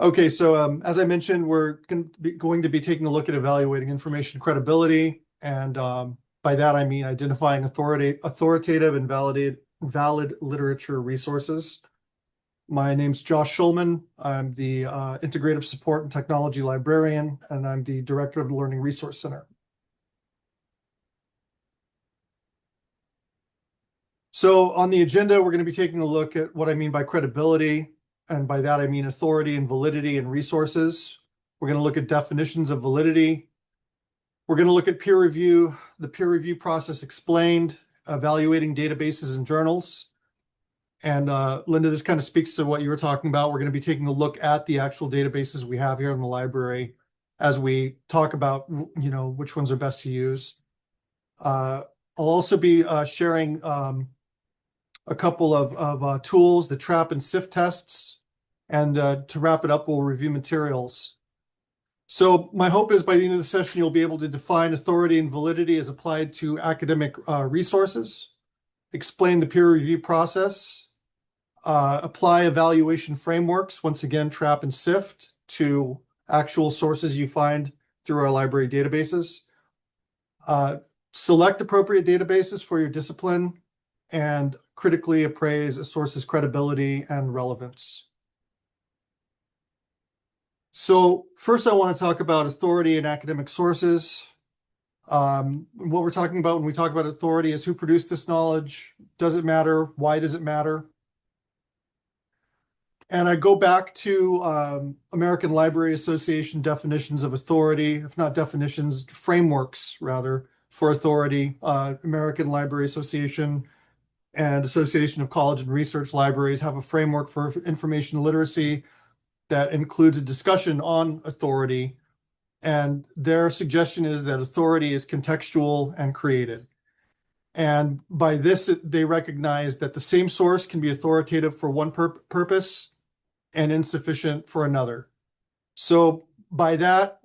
Okay, so as I mentioned, we're going to be taking a look at evaluating information credibility, and by that I mean identifying authoritative and valid literature resources. My name's Josh Schulman. I'm the Integrative Support and Technology Librarian, and I'm the Director of the Learning Resource Center. So on the agenda, we're going to be taking a look at what I mean by credibility, and by that I mean authority and validity and resources. We're going to look at definitions of validity. We're going to look at peer review, the peer review process explained, evaluating databases and journals. And Linda, this kind of speaks to what you were talking about. We're going to be taking a look at the actual databases we have here in the library as we talk about, which ones are best to use. I'll also be sharing a couple of tools, the TRAAP and SIFT tests. And to wrap it up, we'll review materials. So my hope is by the end of the session, you'll be able to define authority and validity as applied to academic resources, explain the peer review process, apply evaluation frameworks, once again, TRAAP and SIFT, to actual sources you find through our library databases, select appropriate databases for your discipline, and critically appraise a source's credibility and relevance. So first I want to talk about authority in academic sources. What we're talking about when we talk about authority is who produced this knowledge, does it matter, why does it matter? And I go back to American Library Association definitions of authority, if not definitions, frameworks rather, for authority. American Library Association and Association of College and Research Libraries have a framework for information literacy that includes a discussion on authority, and their suggestion is that authority is contextual and created. And by this, they recognize that the same source can be authoritative for one purpose and insufficient for another. So by that,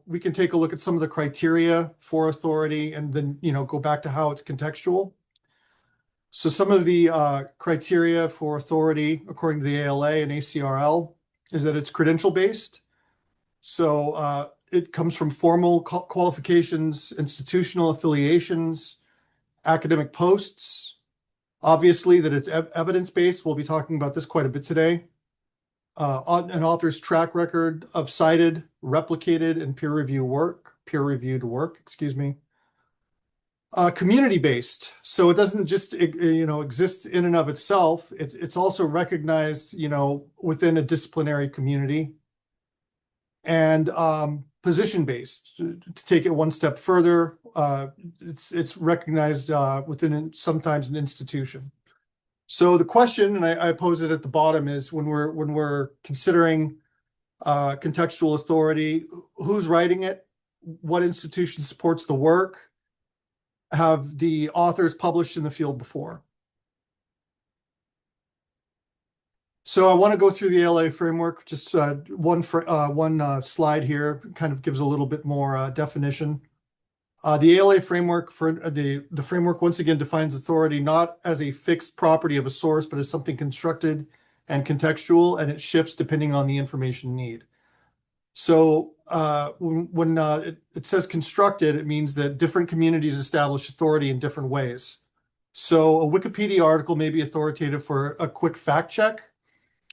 we can take a look at some of the criteria for authority and then go back to how it's contextual. So some of the criteria for authority, according to the ALA and ACRL, is that it's credential-based. So it comes from formal qualifications, institutional affiliations, academic posts. Obviously, that it's evidence-based. We'll be talking about this quite a bit today. An author's track record of cited, replicated, and peer-reviewed work, excuse me. Community-based, so it doesn't just exist in and of itself. It's also recognized within a disciplinary community. And position-based, to take it one step further, it's recognized within sometimes an institution. So the question, and I pose it at the bottom, is when we're considering contextual authority, who's writing it, what institution supports the work, have the authors published in the field before? So I want to go through the ALA framework, just one slide here, kind of gives a little bit more definition. The ALA framework, for the framework once again defines authority not as a fixed property of a source, but as something constructed and contextual, and it shifts depending on the information need. So when it says constructed, it means that different communities establish authority in different ways. So a Wikipedia article may be authoritative for a quick fact check,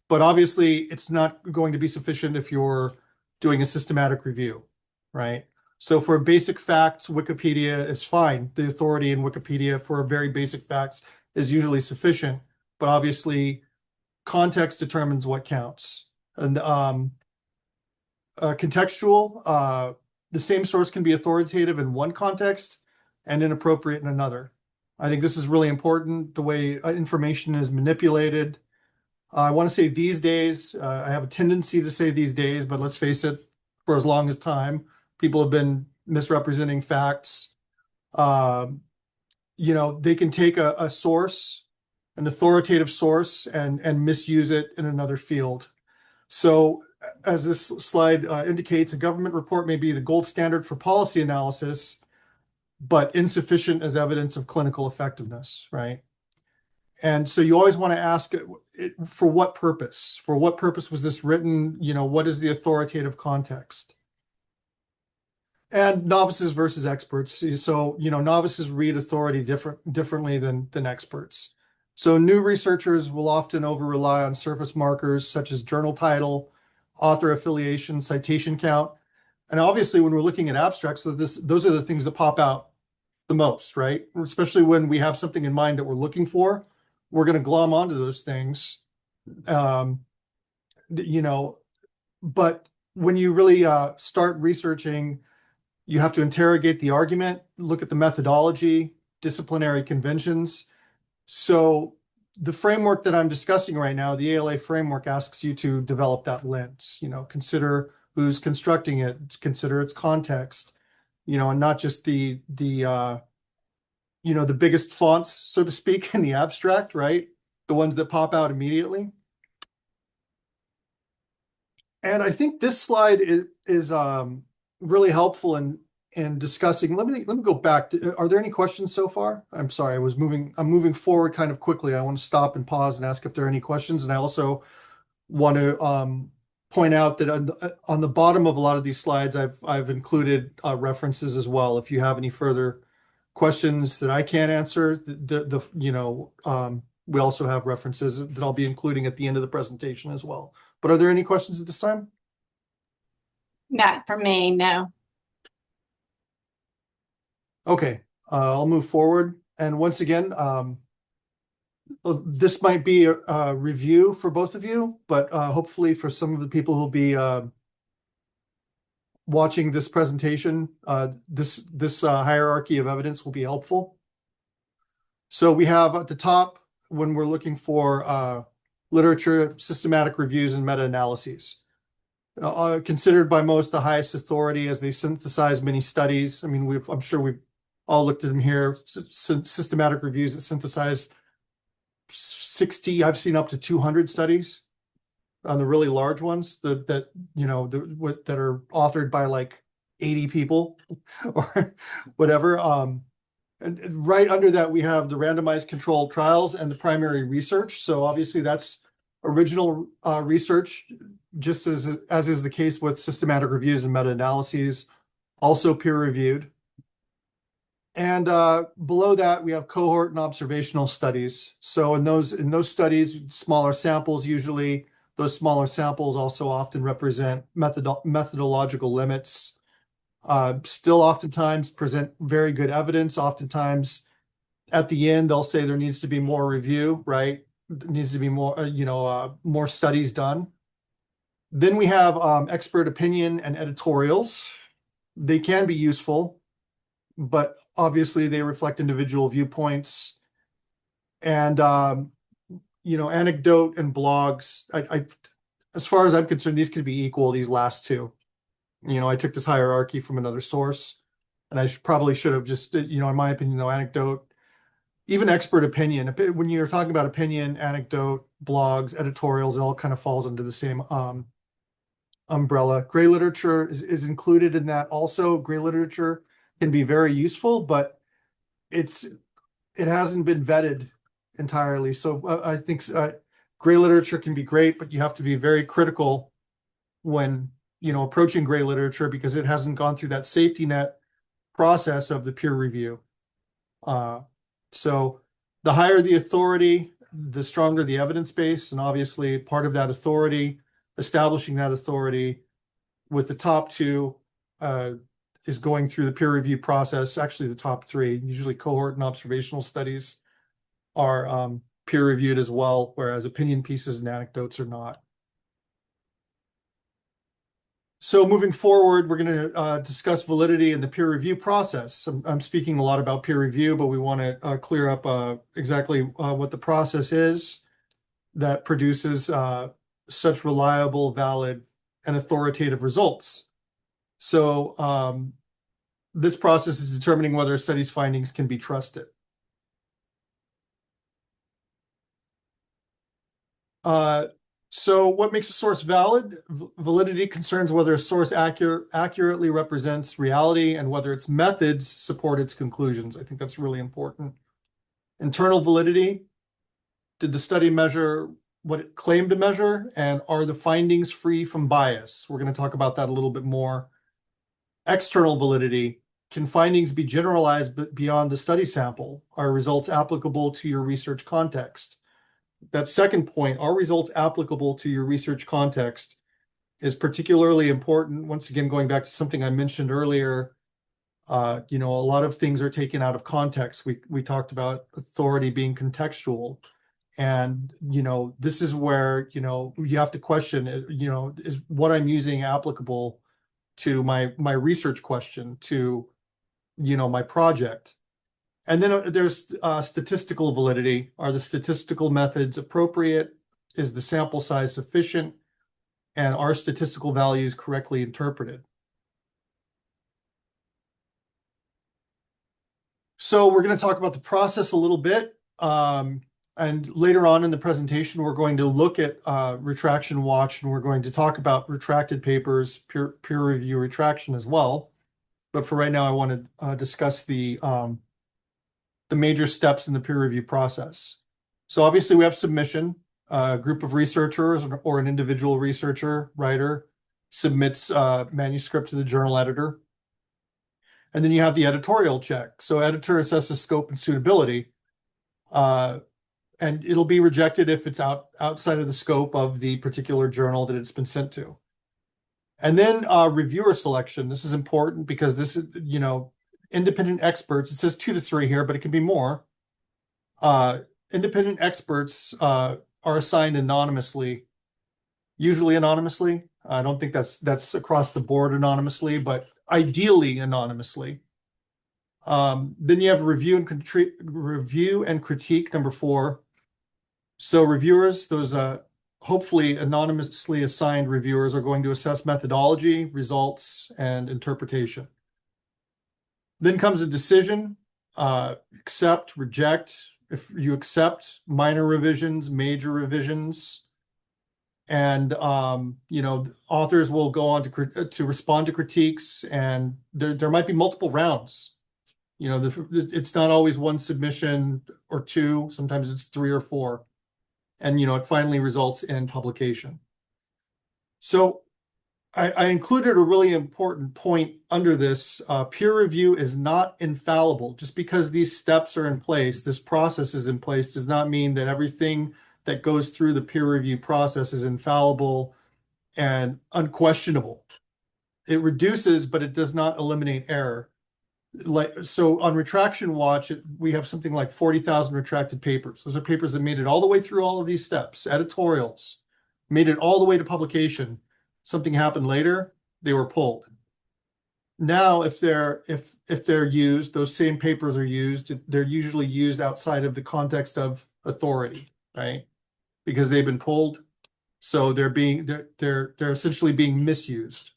but obviously it's not going to be sufficient if you're doing a systematic review, right? So for basic facts, Wikipedia is fine. The authority in Wikipedia for very basic facts is usually sufficient, but obviously context determines what counts. And contextual, the same source can be authoritative in one context and inappropriate in another. I think this is really important, the way information is manipulated. I want to say these days, I have a tendency to say these days, but let's face it, for as long as time, people have been misrepresenting facts. They can take a source, an authoritative source, and misuse it in another field. So as this slide indicates, a government report may be the gold standard for policy analysis, but insufficient as evidence of clinical effectiveness, right? And so you always want to ask for what purpose? For what purpose was this written? What is the authoritative context? And novices versus experts. So, novices read authority differently than experts. So new researchers will often over-rely on surface markers such as journal title, author affiliation, citation count. And obviously, when we're looking at abstracts, those are the things that pop out the most, right? Especially when we have something in mind that we're looking for, we're going to glom onto those things. Um, but when you really start researching, you have to interrogate the argument, look at the methodology, disciplinary conventions. So the framework that I'm discussing right now, the ALA framework, asks you to develop that lens, consider who's constructing it, consider its context, and not just the biggest fonts, so to speak, in the abstract, right? The ones that pop out immediately. And I think this slide is really helpful in discussing. Let me go back. Are there any questions so far? I'm sorry, I'm moving forward kind of quickly. I want to stop and pause and ask if there are any questions. And I also want to point out that on the bottom of a lot of these slides, I've included references as well. If you have any further questions that I can't answer, we also have references that I'll be including at the end of the presentation as well. But are there any questions at this time? Not for me, no. Okay, I'll move forward. And once again, this might be a review for both of you, but hopefully for some of the people who'll be watching this presentation, this hierarchy of evidence will be helpful. So we have at the top, when we're looking for literature, systematic reviews, and meta-analyses. Considered by most the highest authority as they synthesize many studies. I mean, I'm sure we've all looked at them here. Systematic reviews that synthesize 60, I've seen up to 200 studies on the really large ones that are authored by like 80 people or whatever. And right under that, we have the randomized controlled trials and the primary research. So obviously that's original research, just as is the case with systematic reviews and meta-analyses, also peer-reviewed. And below that, we have cohort and observational studies. So in those studies, smaller samples usually, those smaller samples also often represent methodological limits. Still oftentimes present very good evidence. Oftentimes at the end, they'll say there needs to be more review, right? There needs to be more, more studies done. Then we have expert opinion and editorials. They can be useful, but obviously they reflect individual viewpoints. And, anecdote and blogs, as far as I'm concerned, these could be equal, these last two. I took this hierarchy from another source, and I probably should have just, in my opinion, though, anecdote, even expert opinion. When you're talking about opinion, anecdote, blogs, editorials, it all kind of falls under the same umbrella. Gray literature is included in that also. Gray literature can be very useful, but it hasn't been vetted entirely. So I think gray literature can be great, but you have to be very critical when approaching gray literature because it hasn't gone through that safety net process of the peer review. So the higher the authority, the stronger the evidence base, and obviously part of that authority, establishing that authority with the top two is going through the peer review process. Actually, the top three, usually cohort and observational studies, are peer reviewed as well, whereas opinion pieces and anecdotes are not. So moving forward, we're going to discuss validity in the peer review process. I'm speaking a lot about peer review, but we want to clear up exactly what the process is that produces such reliable, valid, and authoritative results. So this process is determining whether a study's findings can be trusted. So what makes a source valid? Validity concerns whether a source accurately represents reality and whether its methods support its conclusions. I think that's really important. Internal validity Did the study measure what it claimed to measure? And are the findings free from bias? We're going to talk about that a little bit more. External validity. Can findings be generalized beyond the study sample? Are results applicable to your research context? That second point, are results applicable to your research context, is particularly important. Once again, going back to something I mentioned earlier, a lot of things are taken out of context. We talked about authority being contextual. And, this is where, you have to question, is what I'm using applicable to my research question, to, my project. And then there's statistical validity. Are the statistical methods appropriate? Is the sample size sufficient? And are statistical values correctly interpreted? So we're going to talk about the process a little bit. And later on in the presentation, we're going to look at Retraction Watch, and we're going to talk about retracted papers, peer review retraction as well. But for right now, I want to discuss the major steps in the peer review process. So obviously we have submission. A group of researchers or an individual researcher, writer, submits a manuscript to the journal editor. And then you have the editorial check. So editor assesses scope and suitability. And it'll be rejected if it's outside of the scope of the particular journal that it's been sent to. And then reviewer selection. This is important because this is, independent experts, it says 2 to 3 here, but it can be more. Independent experts are assigned anonymously, usually anonymously. I don't think that's across the board anonymously, but ideally anonymously. Then you have review and critique, number 4. So reviewers, those hopefully anonymously assigned reviewers, are going to assess methodology, results, and interpretation. Then comes a decision, accept, reject. If you accept, minor revisions, major revisions. And, authors will go on to respond to critiques, and there might be multiple rounds. It's not always one submission or 2, sometimes it's 3 or 4. And, it finally results in publication. So I included a really important point under this. Peer review is not infallible. Just because these steps are in place, this process is in place, does not mean that everything that goes through the peer review process is infallible and unquestionable. It reduces, but it does not eliminate error. So on Retraction Watch, we have something like 40,000 retracted papers. Those are papers that made it all the way through all of these steps, editorials, made it all the way to publication. Something happened later, they were pulled. Now, if they're used, those same papers are used, they're usually used outside of the context of authority, right? Because they've been pulled, so they're essentially being misused.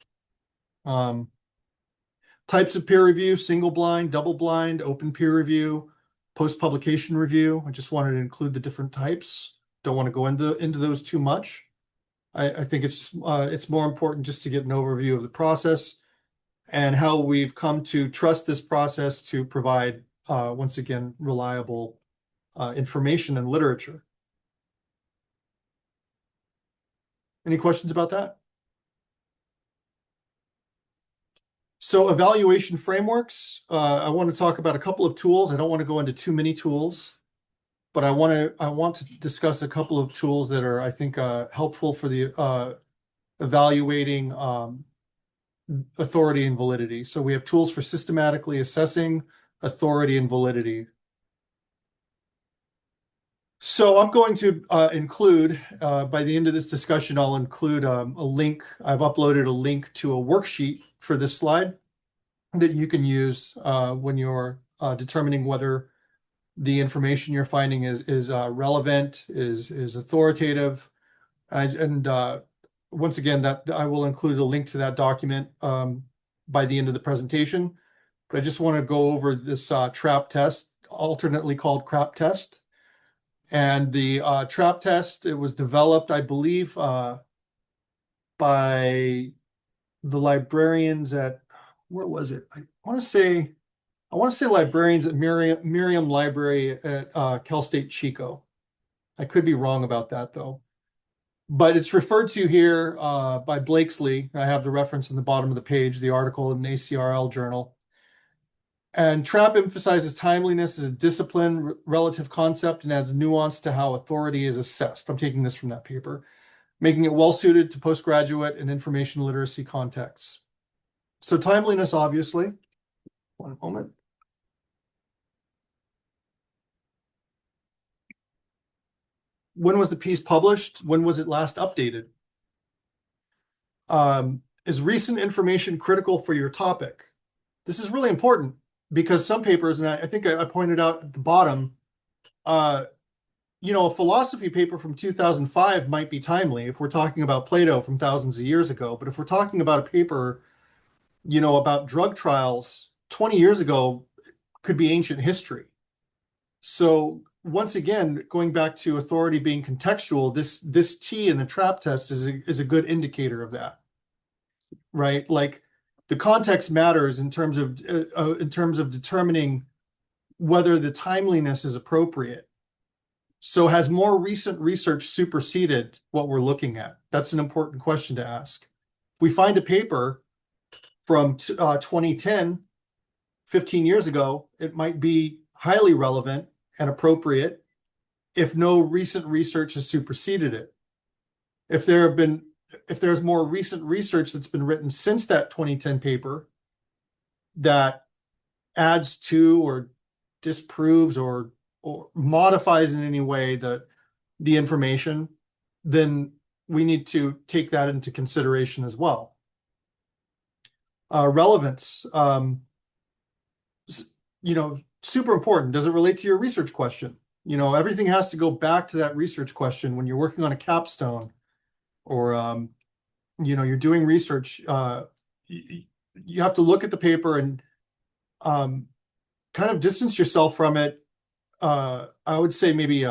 Types of peer review: single blind, double blind, open peer review, post-publication review. I just wanted to include the different types. Don't want to go into those too much. I think it's more important just to get an overview of the process and how we've come to trust this process to provide, once again, reliable information and literature. Any questions about that? So evaluation frameworks, I want to talk about a couple of tools. I don't want to go into too many tools, but I want to discuss a couple of tools that are, I think, helpful for the evaluating authority and validity. So we have tools for systematically assessing authority and validity. So I'm going to include, by the end of this discussion, I'll include a link. I've uploaded a link to a worksheet for this slide that you can use when you're determining whether the information you're finding is relevant, is authoritative. And once again, that I will include a link to that document by the end of the presentation. But I just want to go over this TRAAP test, alternately called CRAAP test. And the TRAAP test, it was developed, I believe, by the librarians at, where was it? I want to say librarians at Miriam Library at Cal State Chico. I could be wrong about that though. But it's referred to here by Blakesley. I have the reference in the bottom of the page, the article in the ACRL journal. And TRAAP emphasizes timeliness as a discipline relative concept and adds nuance to how authority is assessed. I'm taking this from that paper, making it well suited to postgraduate and information literacy contexts. So timeliness, obviously. One moment. When was the piece published? When was it last updated? Is recent information critical for your topic? This is really important because some papers, and I think I pointed out at the bottom, a philosophy paper from 2005 might be timely if we're talking about Plato from thousands of years ago. But if we're talking about a paper, about drug trials 20 years ago, could be ancient history. So once again, going back to authority being contextual, this T in the TRAAP test is a good indicator of that, right? Like the context matters in terms of determining whether the timeliness is appropriate. So has more recent research superseded what we're looking at? That's an important question to ask. We find a paper from 2010, 15 years ago, it might be highly relevant and appropriate if no recent research has superseded it. If there's more recent research that's been written since that 2010 paper that adds to or disproves or modifies in any way the information, then we need to take that into consideration as well. Relevance, super important. Does it relate to your research question? Everything has to go back to that research question when you're working on a capstone or, you're doing research. You have to look at the paper and kind of distance yourself from it. I would say maybe,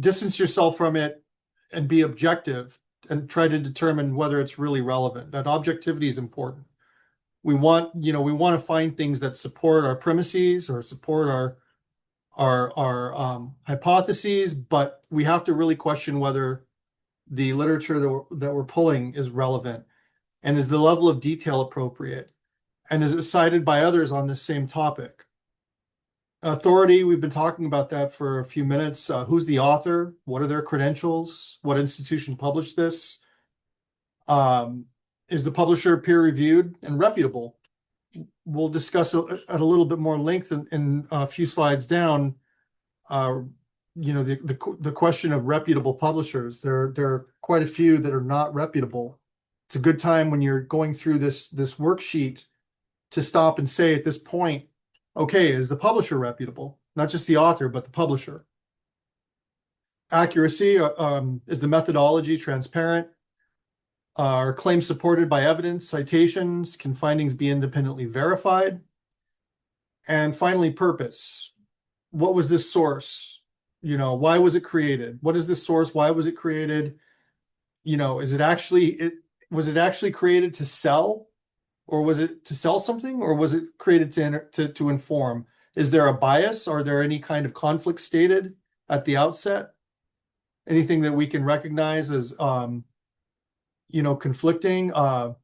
distance yourself from it and be objective and try to determine whether it's really relevant. That objectivity is important. We want to find things that support our premises or support our hypotheses, but we have to really question whether the literature that we're pulling is relevant, and is the level of detail appropriate, and is it cited by others on this same topic. Authority, we've been talking about that for a few minutes. Who's the author? What are their credentials? What institution published this? Is the publisher peer-reviewed and reputable? We'll discuss at a little bit more length in a few slides down. The question of reputable publishers. There are quite a few that are not reputable. It's a good time when you're going through this worksheet to stop and say at this point, okay, is the publisher reputable? Not just the author, but the publisher. Accuracy, is the methodology transparent? Are claims supported by evidence, citations? Can findings be independently verified? And finally, purpose. What was this source? Why was it created? What is this source? Why was it created? Was it actually created to sell? Or was it to sell something? Or was it created to inform? Is there a bias? Are there any kind of conflict stated at the outset? Anything that we can recognize as conflicting, or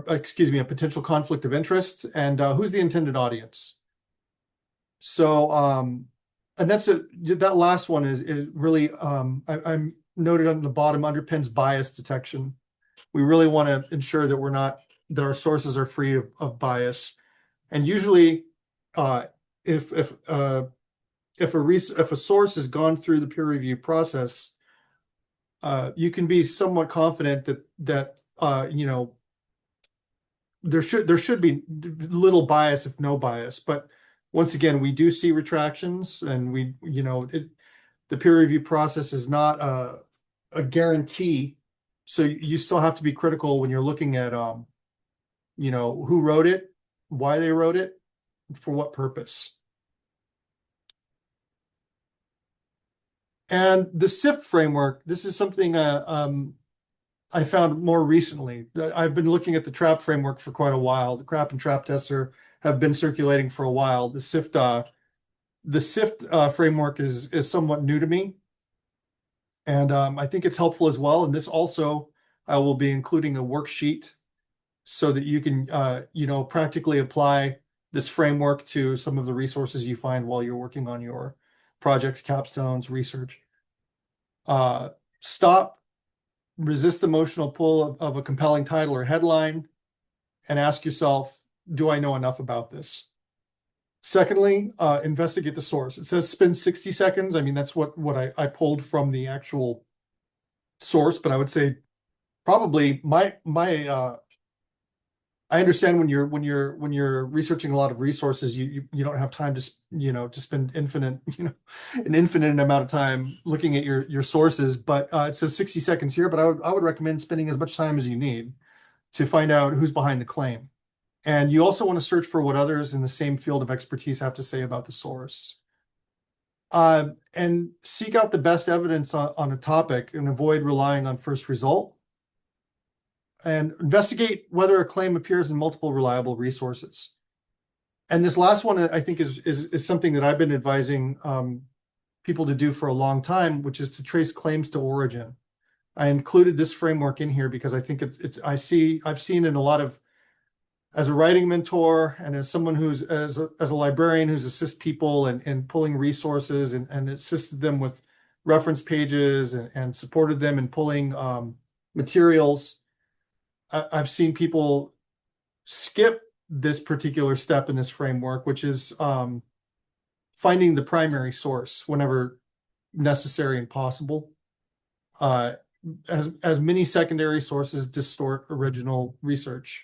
excuse me, a potential conflict of interest, and who's the intended audience? So, and that last one is really, I'm noted on the bottom, underpins bias detection. We really want to ensure that that our sources are free of bias. And usually, if a source has gone through the peer review process, you can be somewhat confident that there should be little bias, if no bias. But once again, we do see retractions, and the peer review process is not a guarantee. So you still have to be critical when you're looking at who wrote it, why they wrote it, for what purpose. And the SIFT framework, this is something I found more recently. I've been looking at the TRAAP framework for quite a while. The TRAAP and SIFT have been circulating for a while. The SIFT The SIFT framework is somewhat new to me, and I think it's helpful as well. And this also, I will be including a worksheet so that you can practically apply this framework to some of the resources you find while you're working on your projects, capstones, research. Stop, resist the emotional pull of a compelling title or headline, and ask yourself, do I know enough about this? Secondly, investigate the source. It says spend 60 seconds. I mean, that's what I pulled from the actual source, but I would say probably I understand when you're researching a lot of resources, you don't have time to spend an infinite amount of time looking at your sources. But it says 60 seconds here, but I would recommend spending as much time as you need to find out who's behind the claim. And you also want to search for what others in the same field of expertise have to say about the source. And seek out the best evidence on a topic and avoid relying on first result. And investigate whether a claim appears in multiple reliable resources. And this last one, I think, is something that I've been advising people to do for a long time, which is to trace claims to origin. I included this framework in here because I think I've seen in a lot of, as a writing mentor and as someone who's as a librarian who's assist people in pulling resources and assisted them with reference pages and supported them in pulling materials. I've seen people skip this particular step in this framework, which is finding the primary source whenever necessary and possible. As many secondary sources distort original research.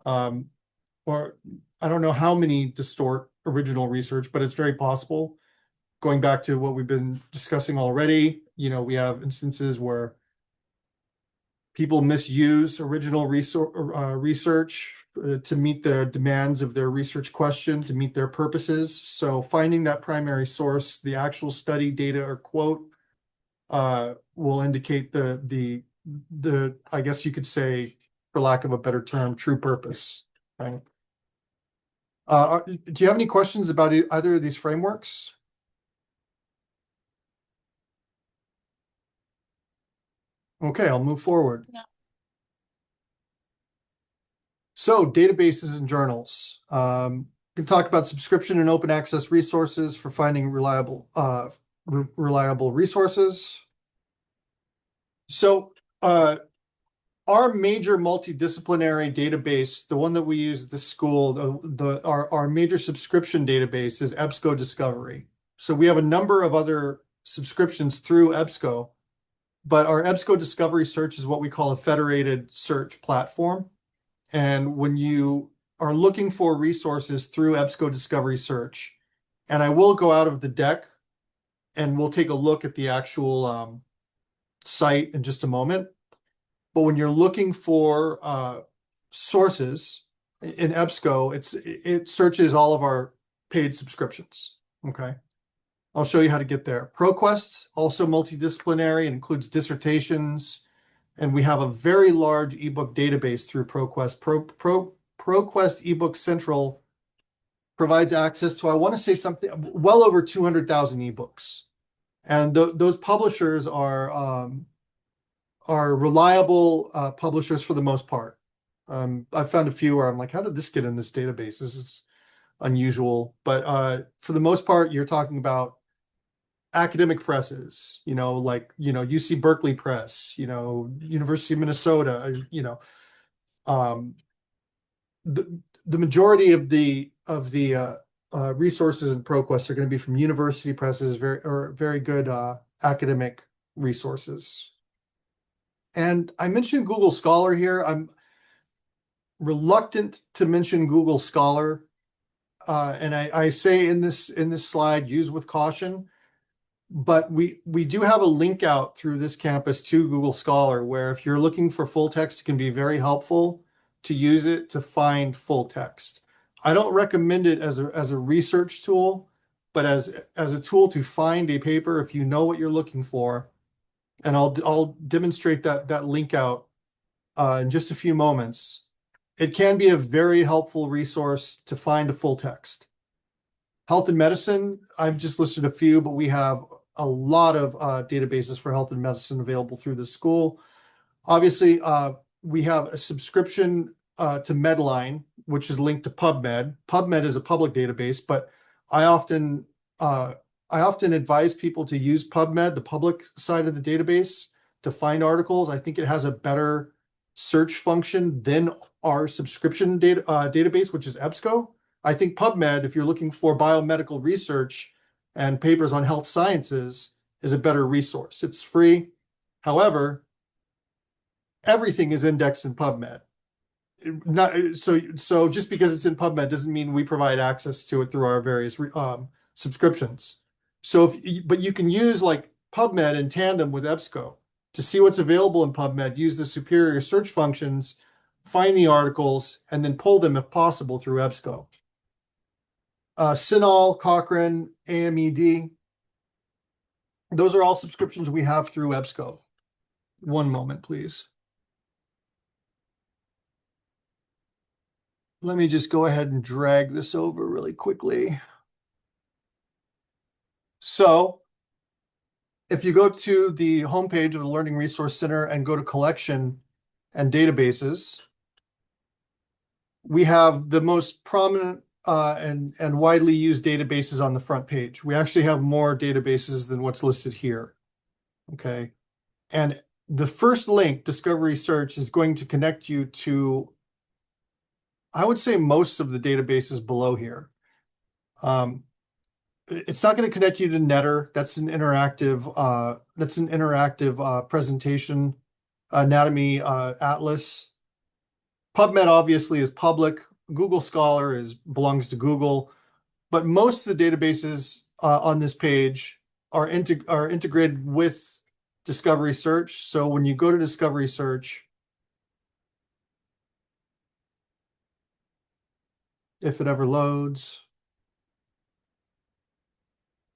Or I don't know how many distort original research, but it's very possible. Going back to what we've been discussing already, we have instances where people misuse original research to meet the demands of their research question, to meet their purposes. So finding that primary source, the actual study data or quote, will indicate the I guess you could say, for lack of a better term, true purpose. Right? Do you have any questions about either of these frameworks? Okay, I'll move forward. No. So databases and journals. We can talk about subscription and open access resources for finding reliable resources. So our major multidisciplinary database, the one that we use at the school, our major subscription database is EBSCO Discovery. So we have a number of other subscriptions through EBSCO, but our EBSCO Discovery search is what we call a federated search platform. And when you are looking for resources through EBSCO Discovery Search, and I will go out of the deck and we'll take a look at the actual site in just a moment. But when you're looking for sources in EBSCO, it searches all of our paid subscriptions. Okay. I'll show you how to get there. ProQuest, also multidisciplinary, it includes dissertations, and we have a very large ebook database through ProQuest. ProQuest eBook Central provides access to, I want to say something, well over 200,000 ebooks. And those publishers are reliable publishers for the most part. I've found a few where I'm like, how did this get in this database? This is unusual. But for the most part, you're talking about academic presses, like, UC Berkeley Press, University of Minnesota, the majority of the resources in ProQuest are going to be from university presses, very good academic resources. And I mentioned Google Scholar here. I'm reluctant to mention Google Scholar, and I say in this slide, use with caution. But we do have a link out through this campus to Google Scholar, where if you're looking for full text, it can be very helpful to use it to find full text. I don't recommend it as a research tool, but as a tool to find a paper if you know what you're looking for. And I'll demonstrate that link out in just a few moments. It can be a very helpful resource to find a full text. Health and medicine, I've just listed a few, but we have a lot of databases for health and medicine available through the school. Obviously, we have a subscription to Medline, which is linked to PubMed. PubMed is a public database, but I often advise people to use PubMed, the public side of the database, to find articles. I think it has a better search function than our subscription database, which is EBSCO. I think PubMed, if you're looking for biomedical research and papers on health sciences, is a better resource. It's free. However, everything is indexed in PubMed. So just because it's in PubMed doesn't mean we provide access to it through our various subscriptions. But you can use like PubMed in tandem with EBSCO to see what's available in PubMed, use the superior search functions, find the articles, and then pull them if possible through EBSCO. CINAHL, Cochrane, AMED, those are all subscriptions we have through EBSCO. One moment, please. Let me just go ahead and drag this over really quickly. So if you go to the homepage of the Learning Resource Center and go to collection and databases, we have the most prominent and widely used databases on the front page. We actually have more databases than what's listed here. Okay. And the first link, Discovery Search, is going to connect you to, I would say, most of the databases below here. It's not going to connect you to Netter. That's an interactive presentation, anatomy atlas. PubMed obviously is public. Google Scholar belongs to Google, but most of the databases on this page are integrated with Discovery Search. So when you go to Discovery Search, if it ever loads,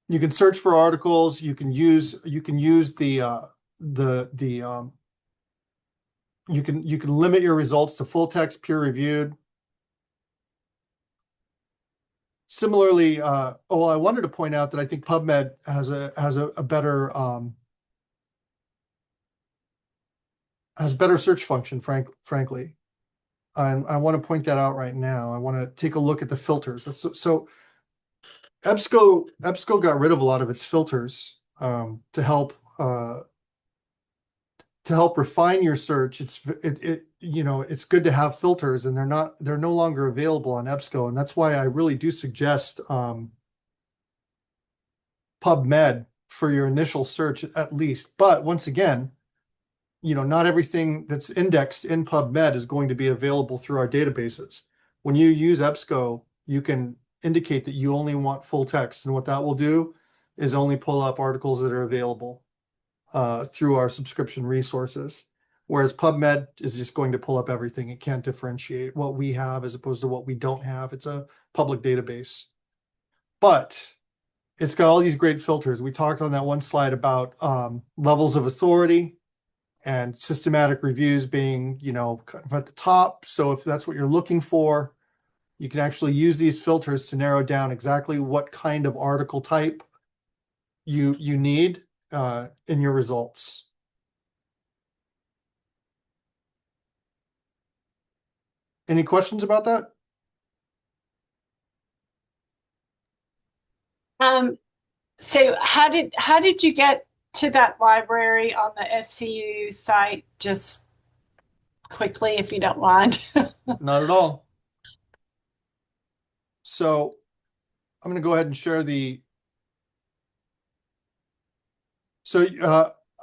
you can search for articles. You can use the you can limit your results to full text, peer reviewed. Similarly, I wanted to point out that I think PubMed has a better search function, frankly. And I want to point that out right now. I want to take a look at the filters. So EBSCO got rid of a lot of its filters to help refine your search. It's good to have filters, and they're no longer available on EBSCO, and that's why I really do suggest PubMed for your initial search at least. But once again, not everything that's indexed in PubMed is going to be available through our databases. When you use EBSCO, you can indicate that you only want full text, and what that will do is only pull up articles that are available through our subscription resources. Whereas PubMed is just going to pull up everything. It can't differentiate what we have as opposed to what we don't have. It's a public database. But it's got all these great filters. We talked on that one slide about levels of authority and systematic reviews being, kind of at the top. So if that's what you're looking for, you can actually use these filters to narrow down exactly what kind of article type you need in your results. Any questions about that? So how did you get to that library on the SCU site? Just quickly, if you don't mind. Not at all. So I'm going to go ahead and share the. So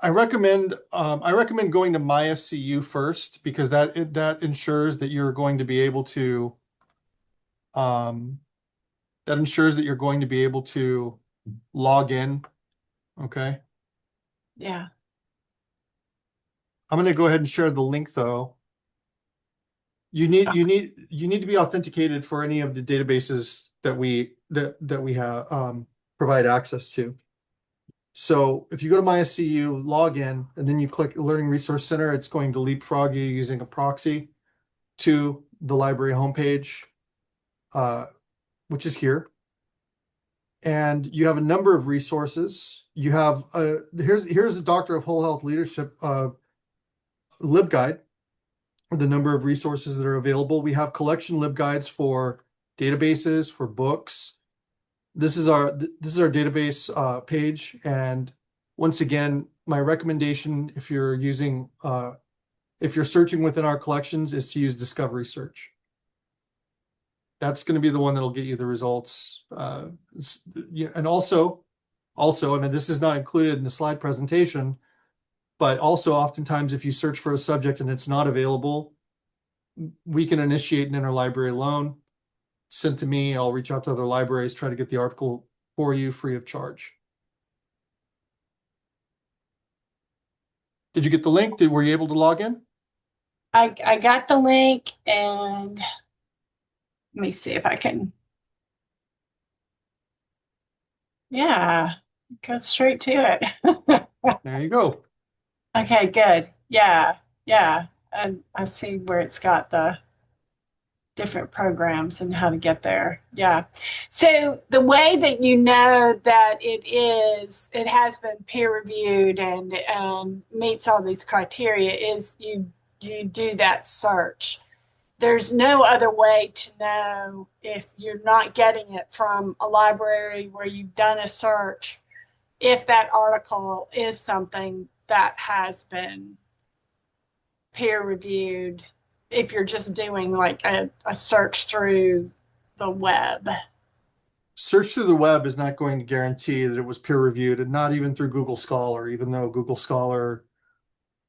I recommend going to MySCU first, because that ensures that you're going to be able to log in. Okay. Yeah. I'm going to go ahead and share the link though. You need to be authenticated for any of the databases that we have provide access to. So if you go to MySCU, log in, and then you click Learning Resource Center, it's going to leapfrog you using a proxy to the library homepage, which is here. and you have a number of resources. You have here's a Doctor of Whole Health Leadership LibGuide, the number of resources that are available. We have collection LibGuides for databases, for books. This is our database page, and once again, my recommendation if you're searching within our collections is to use Discovery Search. That's going to be the one that'll get you the results. And also, I mean, this is not included in the slide presentation, but also oftentimes if you search for a subject and it's not available, we can initiate an interlibrary loan sent to me. I'll reach out to other libraries, try to get the article for you free of charge. Did you get the link? Were you able to log in? I got the link, and let me see if I can. Yeah, go straight to it. There you go. Okay, good. Yeah, yeah. And I see where it's got the different programs and how to get there. Yeah. So the way that you know that it has been peer reviewed and meets all these criteria is you do that search. There's no other way to know if you're not getting it from a library where you've done a search, if that article is something that has been peer reviewed, if you're just doing like a search through the web. Search through the web is not going to guarantee that it was peer reviewed, and not even through Google Scholar, even though Google Scholar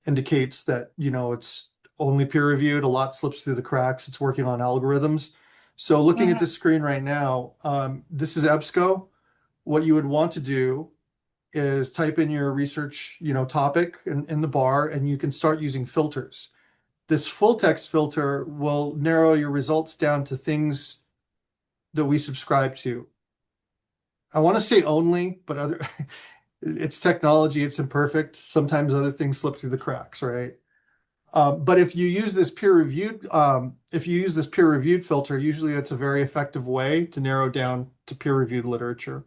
indicates that, it's only peer reviewed. A lot slips through the cracks. It's working on algorithms. So looking at Mhm. the screen right now, this is EBSCO. What you would want to do is type in your research, topic in the bar, and you can start using filters. This full text filter will narrow your results down to things that we subscribe to. I want to say only, but it's technology, it's imperfect. Sometimes other things slip through the cracks, right? But if you use this peer reviewed filter, usually that's a very effective way to narrow down to peer reviewed literature.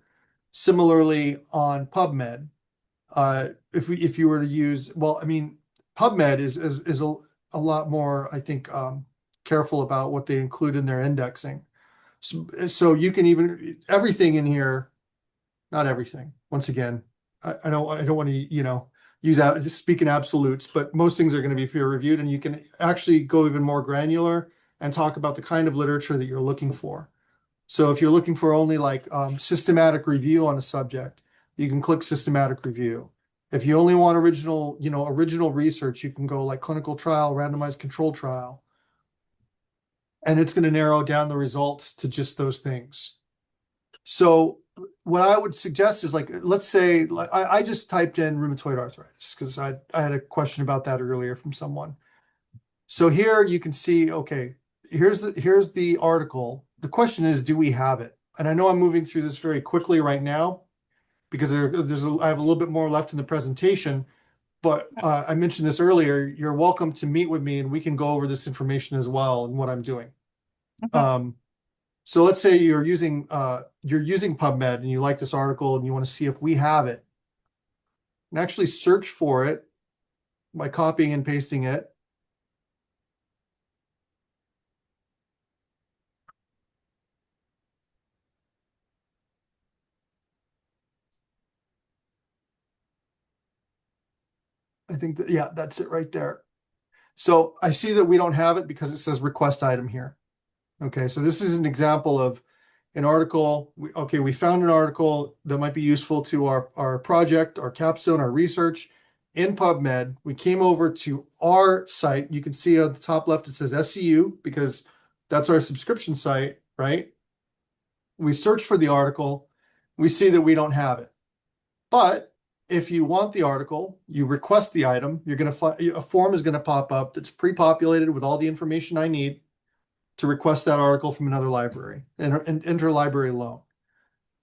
Similarly, on PubMed, if you were to use, well, I mean, PubMed is a lot more, I think, careful about what they include in their indexing. So you can even everything in here, not everything. Once again, I don't want to use out just speak in absolutes, but most things are going to be peer reviewed, and you can actually go even more granular and talk about the kind of literature that you're looking for. So if you're looking for only like systematic review on a subject, you can click systematic review. If you only want original research, you can go like clinical trial, randomized control trial, and it's going to narrow down the results to just those things. So what I would suggest is, like, let's say I just typed in rheumatoid arthritis because I had a question about that earlier from someone. So here you can see, okay, here's the article. The question is, do we have it? And I know I'm moving through this very quickly right now because I have a little bit more left in the presentation, but I mentioned this earlier. You're welcome to meet with me and we can go over this information as well and what I'm doing. Mhm. So let's say you're using PubMed and you like this article and you want to see if we have it. And actually search for it by copying and pasting it. I think that, yeah, that's it right there. So I see that we don't have it because it says request item here. Okay, so this is an example of an article. We found an article that might be useful to our project, our capstone, our research in PubMed. We came over to our site. You can see on the top left, it says SCU because that's our subscription site, right? We search for the article. We see that we don't have it. But if you want the article, you request the item, you're going to a form is going to pop up that's pre-populated with all the information I need to request that article from another library, an interlibrary loan.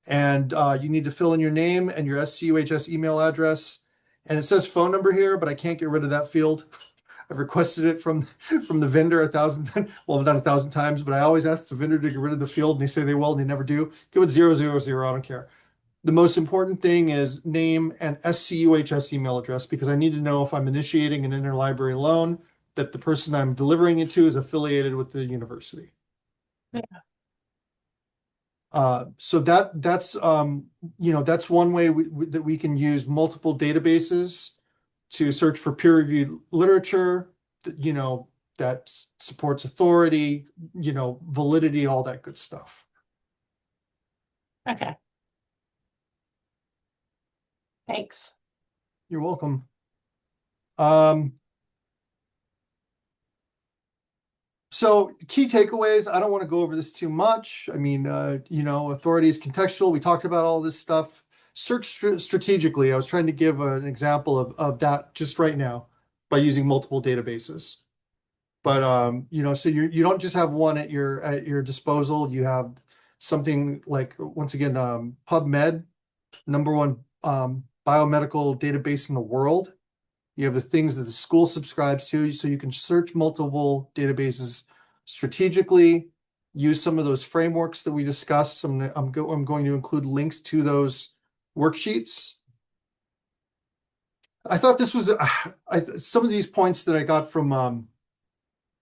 And you need to fill in your name and your SCUHS email address. And it says phone number here, but I can't get rid of that field. I've requested it from the vendor 1,000 times. Well, not 1,000 times, but I always ask the vendor to get rid of the field, and they say they will, and they never do. Give it 000. I don't care. The most important thing is name and SCUHS email address, because I need to know if I'm initiating an interlibrary loan that the person I'm delivering it to is affiliated with the university. Yeah. So that's that's one way that we can use multiple databases to search for peer-reviewed literature, that supports authority, validity, all that good stuff. Okay. Thanks. You're welcome. Um, So key takeaways, I don't want to go over this too much. I mean, authority is contextual. We talked about all this stuff. Search strategically. I was trying to give an example of that just right now by using multiple databases. But so you don't just have one at your disposal. You have something like, once again, PubMed, #1 biomedical database in the world. You have the things that the school subscribes to, so you can search multiple databases strategically, use some of those frameworks that we discussed. I'm going to include links to those worksheets. I thought this was some of these points that I got from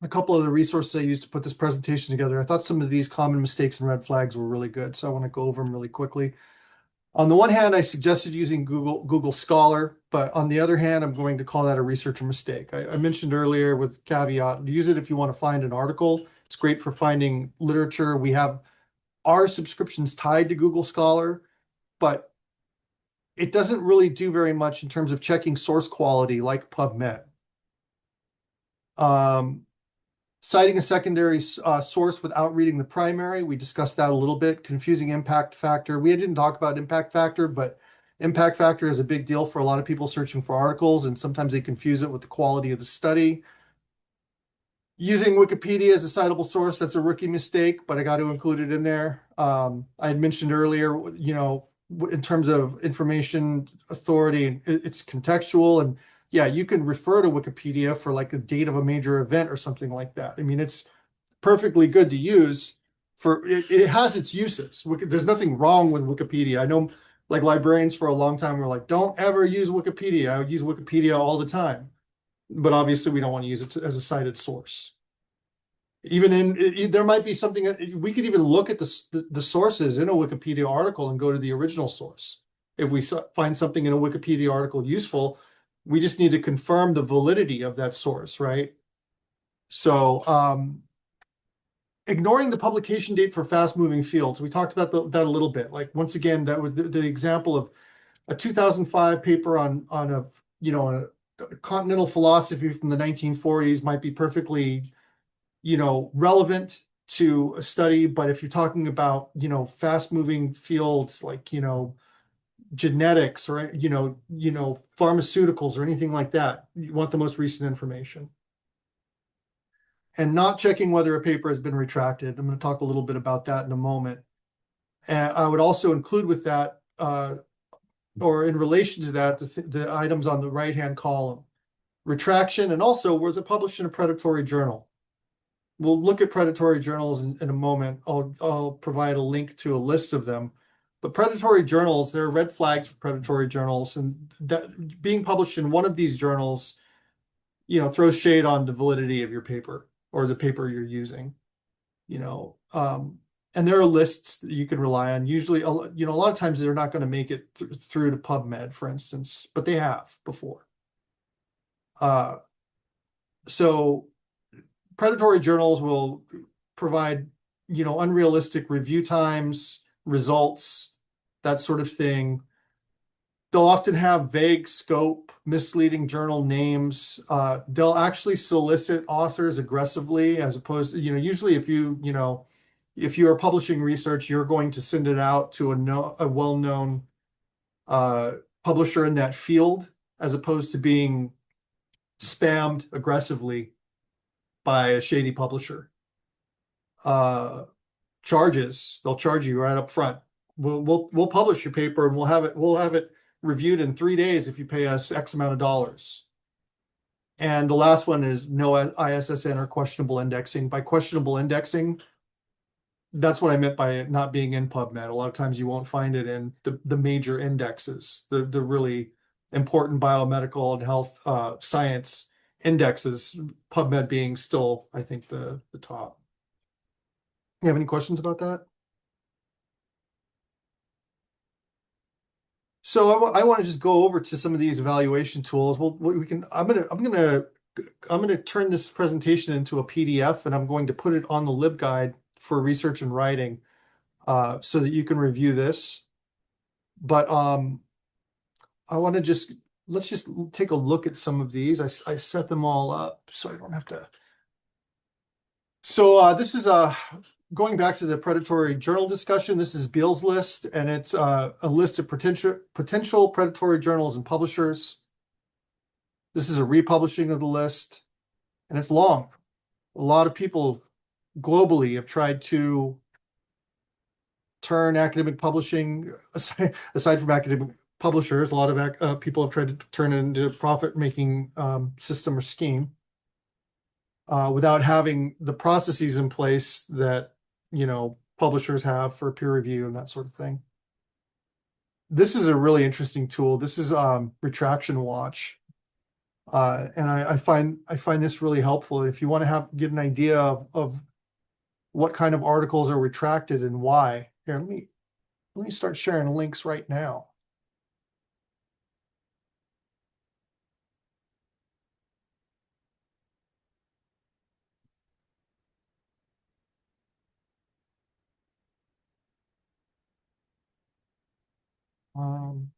a couple of the resources I used to put this presentation together. I thought some of these common mistakes and red flags were really good, so I want to go over them really quickly. On the one hand, I suggested using Google Scholar, but on the other hand, I'm going to call that a researcher mistake. I mentioned earlier with caveat, use it if you want to find an article. It's great for finding literature. We have our subscriptions tied to Google Scholar, but it doesn't really do very much in terms of checking source quality like PubMed. Citing a secondary source without reading the primary, we discussed that a little bit. Confusing impact factor. We didn't talk about impact factor, but impact factor is a big deal for a lot of people searching for articles, and sometimes they confuse it with the quality of the study. Using Wikipedia as a citable source, that's a rookie mistake, but I got to include it in there. I had mentioned earlier, in terms of information authority, it's contextual, and yeah, you can refer to Wikipedia for like a date of a major event or something like that. I mean, it's perfectly good to use for it has its uses. There's nothing wrong with Wikipedia. I know like librarians for a long time were like, don't ever use Wikipedia. I would use Wikipedia all the time. But obviously we don't want to use it as a cited source. There might be something that we could even look at the sources in a Wikipedia article and go to the original source. If we find something in a Wikipedia article useful, we just need to confirm the validity of that source, right? So ignoring the publication date for fast-moving fields, we talked about that a little bit. Like, once again, that was the example of a 2005 paper on a continental philosophy from the 1940s might be perfectly relevant to a study, but if you're talking about fast-moving fields like genetics or pharmaceuticals or anything like that, you want the most recent information. And not checking whether a paper has been retracted. I'm going to talk a little bit about that in a moment. And I would also include with that, or in relation to that, the items on the right-hand column. Retraction, and also, was it published in a predatory journal? We'll look at predatory journals in a moment. I'll provide a link to a list of them. But predatory journals, there are red flags for predatory journals, and that being published in one of these journals, throws shade on the validity of your paper or the paper you're using. And there are lists that you can rely on. Usually, a lot of times they're not going to make it through to PubMed, for instance, but they have before. So predatory journals will provide, unrealistic review times, results, that sort of thing. They'll often have vague scope, misleading journal names. They'll actually solicit authors aggressively, as opposed to, usually if you are publishing research, you're going to send it out to a well-known publisher in that field, as opposed to being spammed aggressively by a shady publisher. Charges, they'll charge you right up front. We'll publish your paper and we'll have it reviewed in 3 days if you pay us X amount of dollars. And the last one is no ISSN or questionable indexing. By questionable indexing, that's what I meant by it not being in PubMed. A lot of times you won't find it in the major indexes, the really important biomedical and health science indexes, PubMed being still, I think, the top. You have any questions about that? So I want to just go over to some of these evaluation tools. Well, we can. I'm gonna turn this presentation into a PDF, and I'm going to put it on the LibGuide for research and writing, so that you can review this. But I want to let's just take a look at some of these. I set them all up so I don't have to. So this is going back to the predatory journal discussion. This is Beal's list, and it's a list of potential predatory journals and publishers. This is a republishing of the list, and it's long. A lot of people globally have tried to turn academic publishing, aside from academic publishers, a lot of people have tried to turn it into a profit-making system or scheme without having the processes in place that, publishers have for peer review and that sort of thing. This is a really interesting tool. This is Retraction Watch. And I find this really helpful. If you want to get an idea of what kind of articles are retracted and why. Here, let me start sharing links right now. Um,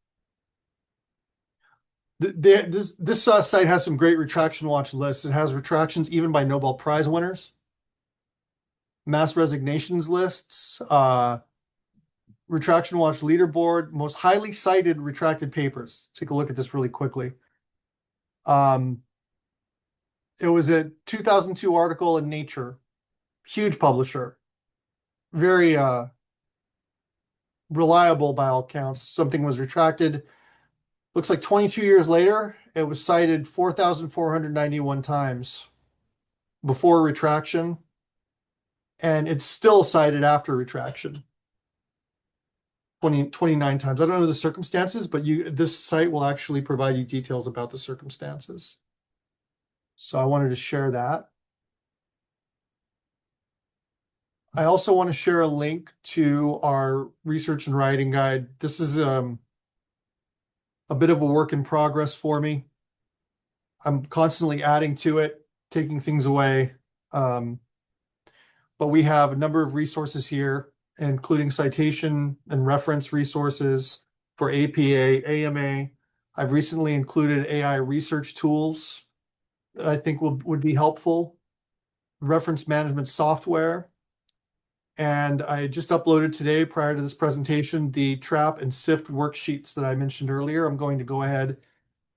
this site has some great retraction watch lists. It has retractions even by Nobel Prize winners, mass resignations lists, retraction watch leaderboard, most highly cited retracted papers. Take a look at this really quickly. It was a 2002 article in Nature, huge publisher, very reliable by all accounts. Something was retracted. Looks like 22 years later, it was cited 4,491 times before retraction, and it's still cited after retraction 29 times. I don't know the circumstances, but this site will actually provide you details about the circumstances. So I wanted to share that. I also want to share a link to our research and writing guide. This is a bit of a work in progress for me. I'm constantly adding to it, taking things away. But we have a number of resources here, including citation and reference resources for APA, AMA. I've recently included AI research tools that I think would be helpful, reference management software. And I just uploaded today, prior to this presentation, the TRAAP and SIFT worksheets that I mentioned earlier. I'm going to go ahead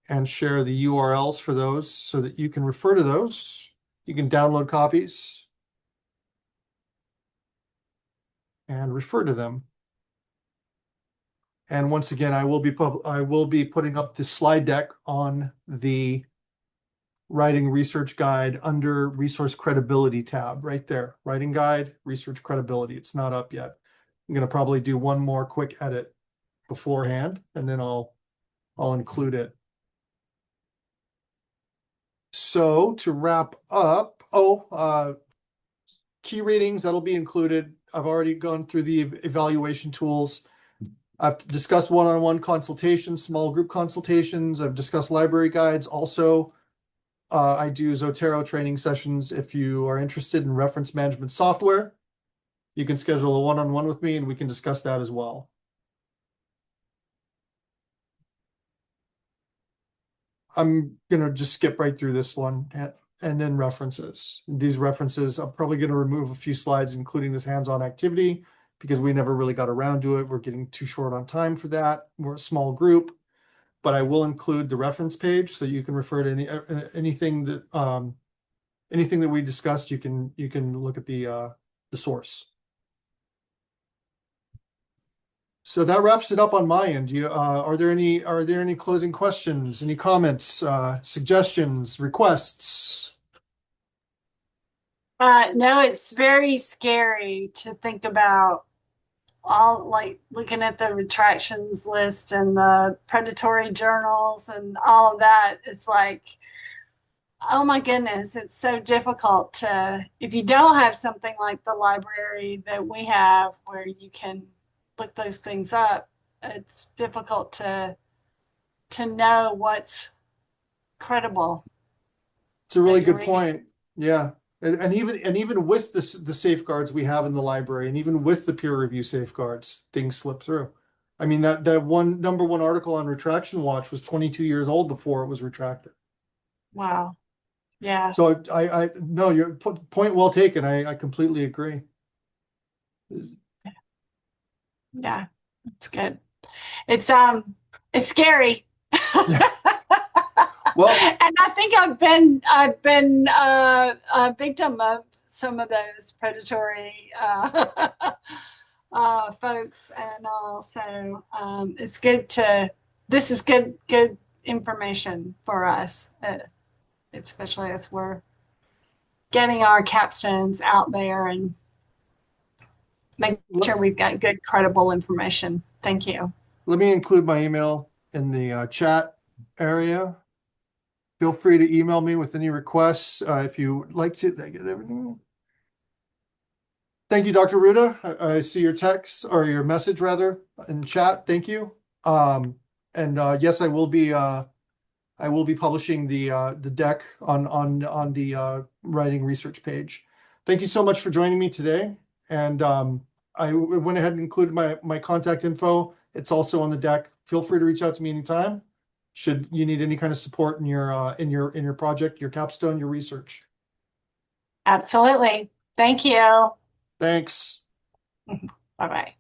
and share the URLs for those so that you can refer to those. You can download copies and refer to them. And once again, I will be putting up the slide deck on the writing research guide under resource credibility tab right there. Writing guide, research credibility. It's not up yet. I'm going to probably do one more quick edit beforehand, and then I'll include it. So to wrap up, key readings, that'll be included. I've already gone through the evaluation tools. I've discussed one-on-one consultations, small group consultations. I've discussed library guides. Also, I do Zotero training sessions. If you are interested in reference management software, you can schedule a one-on-one with me and we can discuss that as well. I'm going to just skip right through this one and then references. These references, I'm probably going to remove a few slides, including this hands-on activity, because we never really got around to it. We're getting too short on time for that. We're a small group, but I will include the reference page so you can refer to anything that we discussed. You can look at the source. So that wraps it up on my end. Are there any closing questions, any comments, suggestions, requests? No, it's very scary to think about all like looking at the retractions list and the predatory journals and all of that. It's like, oh my goodness, it's so difficult to, if you don't have something like the library that we have where you can look those things up, it's difficult to know what's credible It's a really that you're good reading. point. Yeah. And even with the safeguards we have in the library, and even with the peer review safeguards, things slip through. I mean, that one number one article on Retraction Watch was 22 years old before it was retracted. Wow. Yeah. So I no, your point well taken. I completely agree. Yeah. It's good. It's it's scary. Yeah. Well, And I think I've been a victim of some of those predatory folks and all. So it's good to this is good information for us, especially as we're getting our capstones out there and make let, sure we've got good credible information. Thank you. let me include my email in the chat area. Feel free to email me with any requests if you would like to. Did I get everything? Thank you, Dr. Ruda. I see your text or your message rather in chat. Thank you. And yes, I will be publishing the deck on the writing research page. Thank you so much for joining me today. And I went ahead and included my contact info. It's also on the deck. Feel free to reach out to me anytime. Should you need any kind of support in your project, your capstone, your research. Absolutely. Thank you. Thanks. Bye bye.